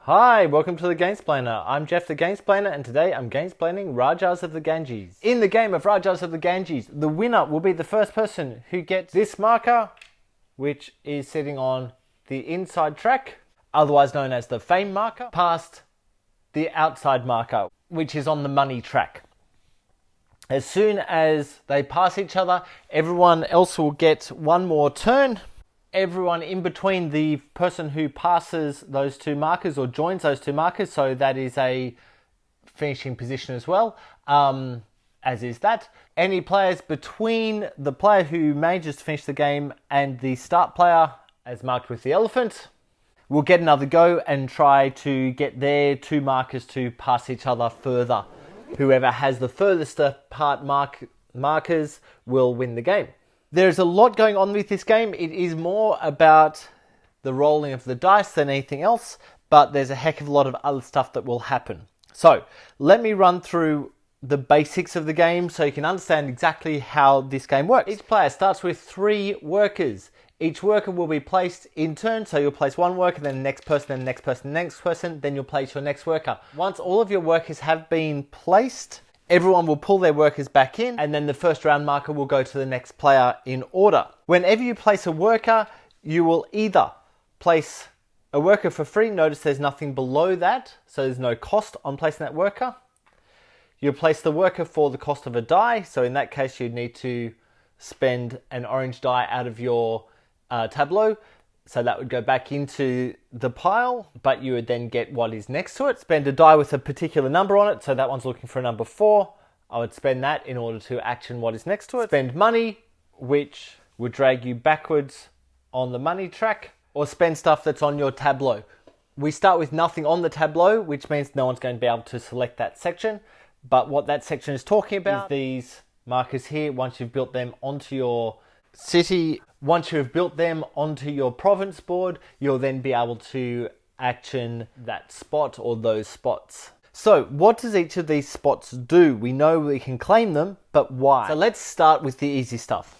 Hi, welcome to the Gamesplainer. I'm Jeff the Gamesplainer, and today I'm gamesplaining Rajas of the Ganges. In the game of Rajas of the Ganges, the winner will be the first person who gets this marker, which is sitting on the inside track, otherwise known as the fame marker, past the outside marker, which is on the money track. As soon as they pass each other, everyone else will get one more turn. Everyone in between the person who passes those two markers or joins those two markers, so that is a finishing position as well, as is that. Any players between the player who manages to finish the game and the start player, as marked with the elephant, will get another go and try to get their two markers to pass each other further. Whoever has the furthest apart markers will win the game. There's a lot going on with this game. It is more about the rolling of the dice than anything else, but there's a heck of a lot of other stuff that will happen. So let me run through the basics of the game so you can understand exactly how this game works. Each player starts with 3 workers. Each worker will be placed in turn, so you'll place one worker, then the next person, then the next person, the next person, then you'll place your next worker. Once all of your workers have been placed, everyone will pull their workers back in, and then the first round marker will go to the next player in order. Whenever you place a worker, you will either place a worker for free. Notice there's nothing below that, so there's no cost on placing that worker. You'll place the worker for the cost of a die, so in that case you'd need to spend an orange die out of your tableau, so that would go back into the pile, but you would then get what is next to it. Spend a die with a particular number on it, so that one's looking for a number 4. I would spend that in order to action what is next to it. Spend money, which would drag you backwards on the money track, or spend stuff that's on your tableau. We start with nothing on the tableau, which means no one's going to be able to select that section, but what that section is talking about is these markers here. Once you've built them onto your city, once you've built them onto your province board, you'll then be able to action that spot or those spots. So what does each of these spots do? We know we can claim them, but why? So let's start with the easy stuff.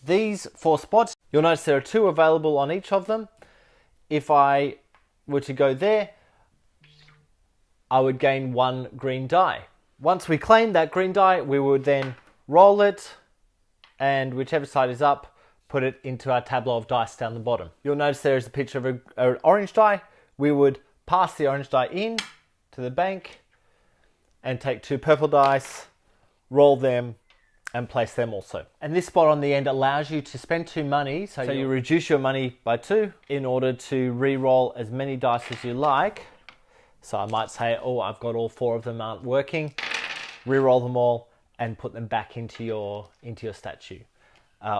These 4 spots, you'll notice there are 2 available on each of them. If I were to go there, I would gain 1 green die. Once we claim that green die, we would then roll it, and whichever side is up, put it into our tableau of dice down the bottom. You'll notice there is a picture of an orange die. We would pass the orange die in to the bank and take 2 purple dice, roll them, and place them also. And this spot on the end allows you to spend 2 money, so you reduce your money by 2 in order to re-roll as many dice as you like. So I might say, oh, I've got all 4 of them aren't working. Re-roll them all and put them back into your statue.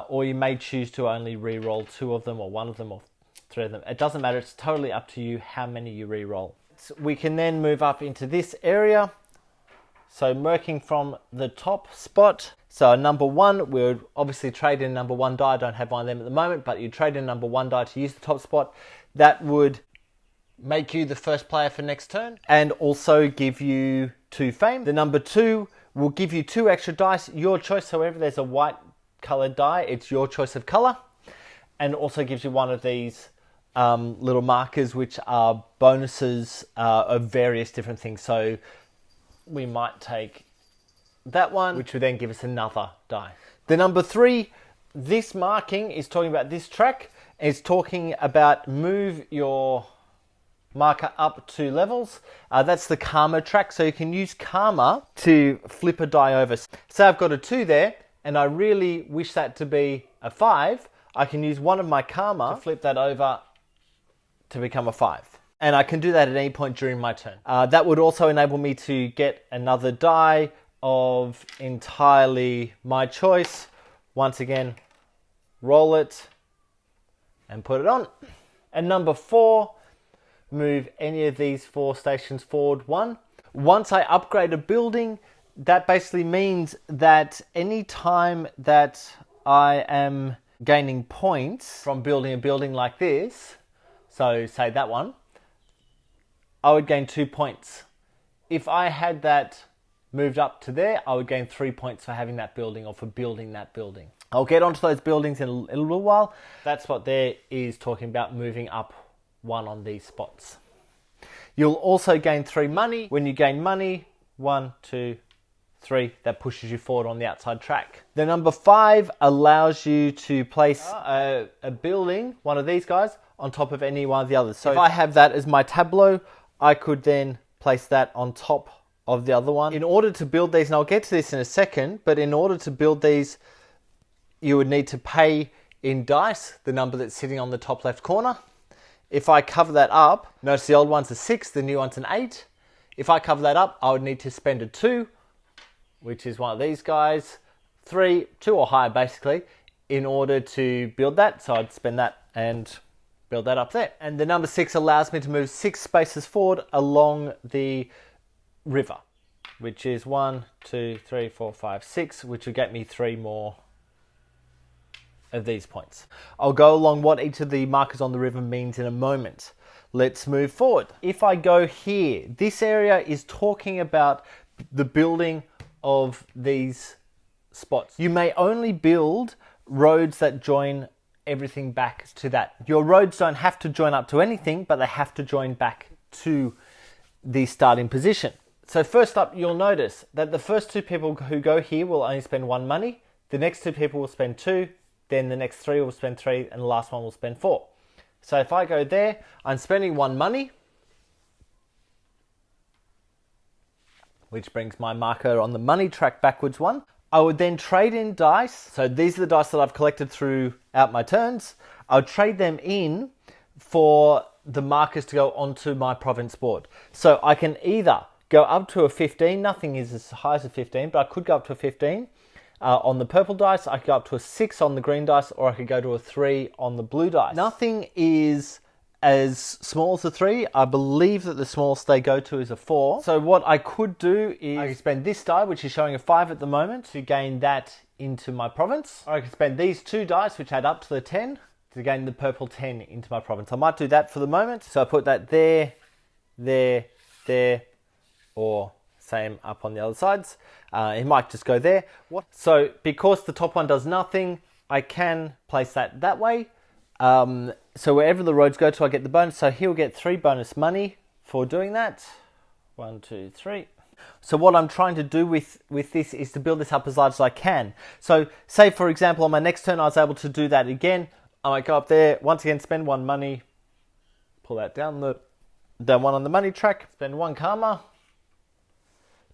Or you may choose to only re-roll 2 of them or 1 of them or 3 of them. It doesn't matter, it's totally up to you how many you re-roll. So we can then move up into this area. So working from the top spot. So number 1, we would obviously trade in number 1 die. I don't have one of them at the moment, but you trade in number 1 die to use the top spot. That would make you the first player for next turn and also give you 2 fame. The number 2 will give you 2 extra dice, your choice. However, there's a white colored die, it's your choice of color, and also gives you 1 of these little markers, which are bonuses of various different things. So we might take that one, which would then give us another die. The number 3, this marking is talking about this track. It's talking about move your marker up 2 levels. That's the karma track, so you can use karma to flip a die over. Say I've got a 2 there, and I really wish that to be a 5. I can use 1 of my karma to flip that over to become a 5. And I can do that at any point during my turn. That would also enable me to get another die of entirely my choice. Once again, roll it and put it on. And number 4, move any of these 4 stations forward 1. Once I upgrade a building, that basically means that any time that I am gaining points from building a building like this, so say that one, I would gain 2 points. If I had that moved up to there, I would gain 3 points for having that building or for building that building. I'll get onto those buildings in a little while. That's what there is talking about, moving up 1 on these spots. You'll also gain 3 money. When you gain money, 1, 2, 3, that pushes you forward on the outside track. The number 5 allows you to place a building, one of these guys, on top of any one of the others. So if I have that as my tableau, I could then place that on top of the other one. In order to build these, and I'll get to this in a second, but in order to build these, you would need to pay in dice the number that's sitting on the top left corner. If I cover that up, notice the old one's a 6, the new one's an 8. If I cover that up, I would need to spend a 2, which is one of these guys, 3, 2 or higher basically, in order to build that. So I'd spend that and build that up there. And the number 6 allows me to move 6 spaces forward along the river, which is 1, 2, 3, 4, 5, 6, which will get me 3 more of these points. I'll go along what each of the markers on the river means in a moment. Let's move forward. If I go here, this area is talking about the building of these spots. You may only build roads that join everything back to that. Your roads don't have to join up to anything, but they have to join back to the starting position. So first up, you'll notice that the first 2 people who go here will only spend 1 money. The next 2 people will spend 2. Then the next 3 will spend 3, and the last one will spend 4. So if I go there, I'm spending 1 money, which brings my marker on the money track backwards 1. I would then trade in dice. So these are the dice that I've collected throughout my turns. I would trade them in for the markers to go onto my province board. So I can either go up to a 15. Nothing is as high as a 15, but I could go up to a 15. On the purple dice, I could go up to a 6 on the green dice, or I could go to a 3 on the blue dice. Nothing is as small as a 3. I believe that the smallest they go to is a 4. So what I could do is I could spend this die, which is showing a 5 at the moment, to gain that into my province. Or I could spend these 2 dice, which add up to the 10, to gain the purple 10 into my province. I might do that for the moment. So I put that there, there, there, or same up on the other sides. It might just go there. So because the top one does nothing, I can place that way. So wherever the roads go to, I get the bonus. So he'll get 3 bonus money for doing that. 1, 2, 3. So what I'm trying to do with this is to build this up as large as I can. So say, for example, on my next turn, I was able to do that again. I might go up there, once again, spend 1 money, pull that down the one on the money track, spend 1 karma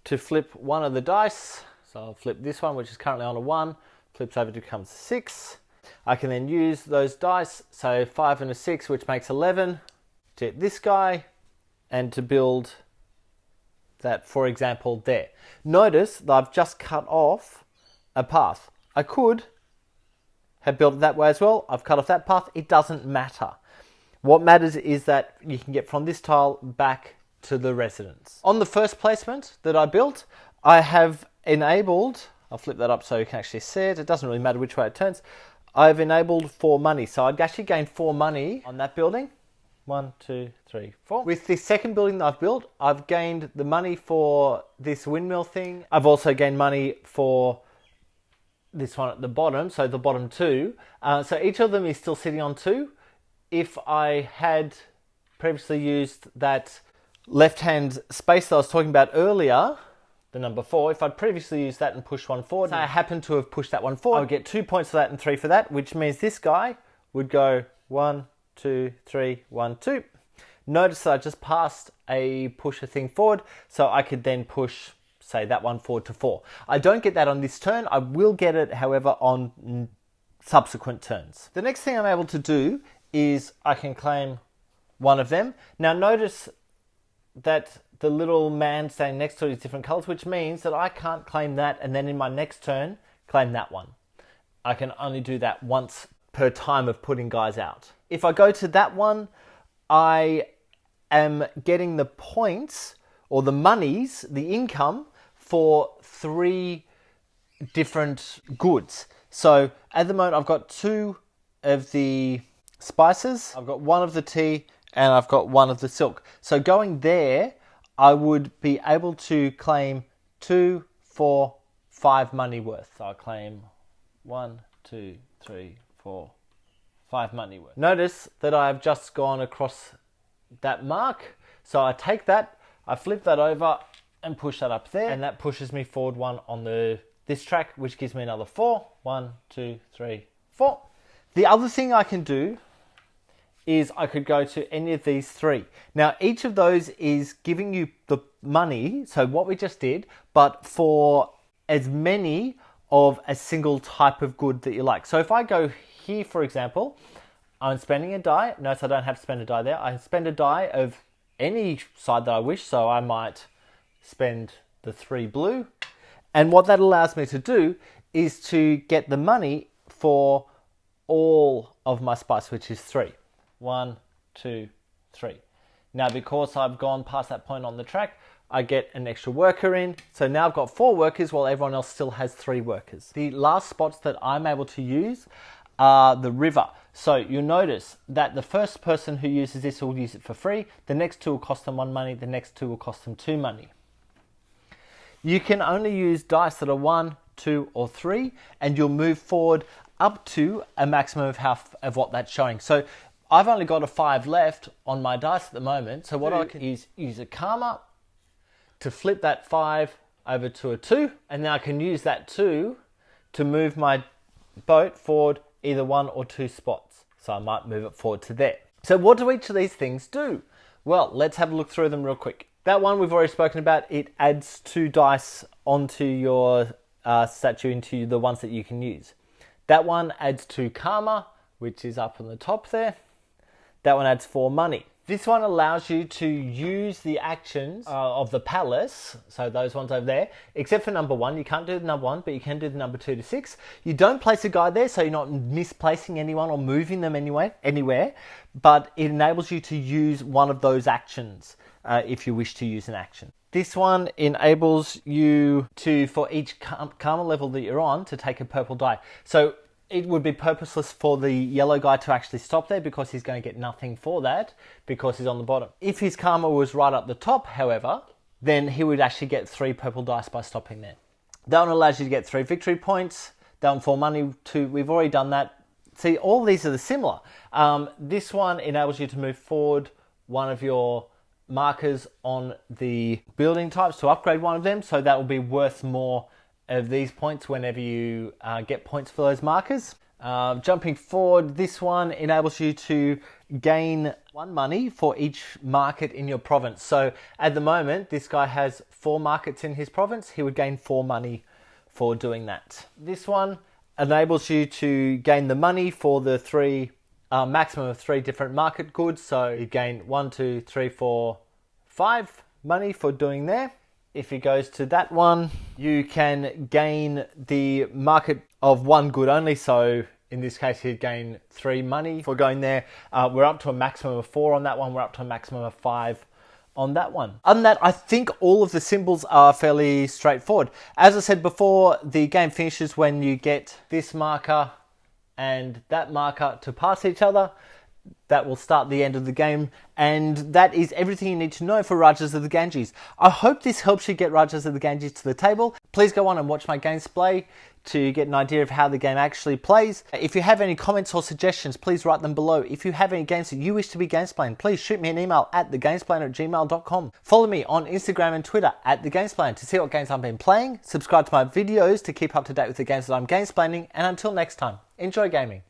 to flip one of the dice. So I'll flip this one, which is currently on a 1, flips over to becomes 6. I can then use those dice, so 5 and a 6, which makes 11, to hit this guy, and to build that, for example, there. Notice that I've just cut off a path. I could have built it that way as well. I've cut off that path. It doesn't matter. What matters is that you can get from this tile back to the residence. On the first placement that I built, I have enabled, I'll flip that up so you can actually see it. It doesn't really matter which way it turns. I've enabled 4 money. So I'd actually gain 4 money on that building. 1, 2, 3, 4. With the second building that I've built, I've gained the money for this windmill thing. I've also gained money for this one at the bottom, so the bottom 2. So each of them is still sitting on 2. If I had previously used that left-hand space that I was talking about earlier, the number 4, if I'd previously used that and pushed 1 forward, so I happen to have pushed that 1 forward, I would get 2 points for that and 3 for that, which means this guy would go 1, 2, 3, 1, 2. Notice that I just passed a pusher thing forward, so I could then push, say, that 1 forward to 4. I don't get that on this turn. I will get it, however, on subsequent turns. The next thing I'm able to do is I can claim one of them. Now notice that the little man standing next to it is different colors, which means that I can't claim that and then in my next turn claim that one. I can only do that once per time of putting guys out. If I go to that one, I am getting the points or the monies, the income for 3 different goods. So at the moment I've got 2 of the spices, I've got 1 of the tea, and I've got 1 of the silk. So going there, I would be able to claim 2, 4, 5 money worth. So I'll claim 1, 2, 3, 4, 5 money worth. Notice that I've just gone across that mark. So I take that, I flip that over and push that up there, and that pushes me forward 1 on this track, which gives me another 4. 1, 2, 3, 4. The other thing I can do is I could go to any of these 3. Now, each of those is giving you the money, so what we just did, but for as many of a single type of good that you like. So if I go here, for example, I'm spending a die. Notice I don't have to spend a die there. I spend a die of any side that I wish, so I might spend the 3 blue. And what that allows me to do is to get the money for all of my spice, which is 3. 1, 2, 3. Now, because I've gone past that point on the track, I get an extra worker in. So now I've got 4 workers while everyone else still has 3 workers. The last spots that I'm able to use are the river. So you'll notice that the first person who uses this will use it for free. The next 2 will cost them 1 money. The next 2 will cost them 2 money. You can only use dice that are 1, 2, or 3, and you'll move forward up to a maximum of half of what that's showing. So I've only got a 5 left on my dice at the moment. So what I can is use a karma to flip that 5 over to a 2, and then I can use that 2 to move my boat forward either 1 or 2 spots. So I might move it forward to there. So what do each of these things do? Well, let's have a look through them real quick. That one we've already spoken about. It adds 2 dice onto your statue into the ones that you can use. That one adds 2 karma, which is up on the top there. That one adds 4 money. This one allows you to use the actions of the palace, so those ones over there, except for number 1. You can't do the number 1, but you can do the number 2 to 6. You don't place a guide there, so you're not misplacing anyone or moving them anywhere, but it enables you to use one of those actions if you wish to use an action. This one enables you to, for each karma level that you're on, to take a purple die. So it would be purposeless for the yellow guy to actually stop there because he's going to get nothing for that because he's on the bottom. If his karma was right up the top, however, then he would actually get 3 purple dice by stopping there. That one allows you to get 3 victory points. That one for money, 2. We've already done that. See, all these are similar. This one enables you to move forward one of your markers on the building types to upgrade one of them, so that will be worth more of these points whenever you get points for those markers. Jumping forward, this one enables you to gain 1 money for each market in your province. So at the moment, this guy has 4 markets in his province. He would gain 4 money for doing that. This one enables you to gain the money for the 3 maximum of 3 different market goods. So you gain 1, 2, 3, 4, 5 money for doing there. If he goes to that one, you can gain the market of 1 good only. So in this case, he'd gain 3 money for going there. We're up to a maximum of 4 on that one. We're up to a maximum of 5 on that one. Other than that, I think all of the symbols are fairly straightforward. As I said before, the game finishes when you get this marker and that marker to pass each other. That will start the end of the game, and that is everything you need to know for Rajas of the Ganges. I hope this helps you get Rajas of the Ganges to the table. Please go on and watch my gameplay to get an idea of how the game actually plays. If you have any comments or suggestions, please write them below. If you have any games that you wish to be gamesplayed, please shoot me an email at thegamesplainer@gmail.com. Follow me on Instagram and Twitter at thegamesplainer to see what games I've been playing. Subscribe to my videos to keep up to date with the games that I'm gamesplaining, and until next time, enjoy gaming.